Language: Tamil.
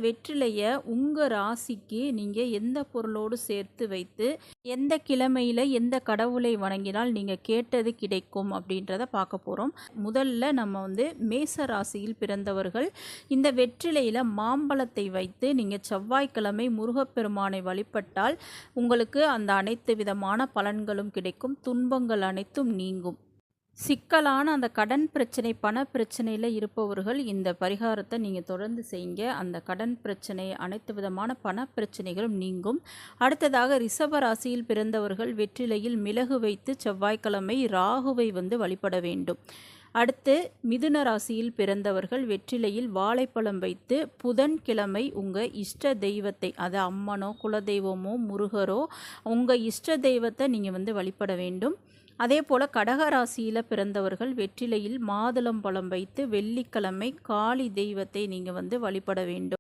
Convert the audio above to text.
வெற்றிலைய உங்க ராசிக்கு நீங்க எந்த பொருளோடு சேர்த்து வைத்து, எந்த கிழமையில எந்த கடவுளை வணங்கினால் நீங்க கேட்டது கிடைக்கும் அப்படின்றத பார்க்க போறோம். முதல்ல நம்ம மேச ராசியில் பிறந்தவர்கள் இந்த வெற்றிலையில மாம்பழத்தை வைத்து நீங்க செவ்வாய்க்கிழமை முருகப்பெருமானை வழிபட்டால் உங்களுக்கு அந்த அனைத்து விதமான பலன்களும் கிடைக்கும். துன்பங்கள் அனைத்தும் நீங்கும். சிக்கலான அந்த கடன் பிரச்சனை, பண பிரச்சனையில் இருப்பவர்கள் இந்த பரிகாரத்தை நீங்கள் தொடர்ந்து செய்யுங்க. அந்த கடன் பிரச்சனை, அனைத்து விதமான பண பிரச்சனைகளும் நீங்கும். அடுத்ததாக ரிஷப ராசியில் பிறந்தவர்கள் வெற்றிலையில் மிளகு வைத்து செவ்வாய்க்கிழமை ராகுவை வழிபட வேண்டும். அடுத்து மிதுன ராசியில் பிறந்தவர்கள் வெற்றிலையில் வாழைப்பழம் வைத்து புதன்கிழமை உங்கள் இஷ்ட தெய்வத்தை, அது அம்மனோ குலதெய்வமோ முருகரோ உங்கள் இஷ்ட தெய்வத்தை நீங்கள் வழிபட வேண்டும். அதே போல் கடகராசியில் பிறந்தவர்கள் வெற்றிலையில் மாதுளம்பழம் வைத்து வெள்ளிக்கிழமை காளி தெய்வத்தை நீங்கள் வழிபட வேண்டும்.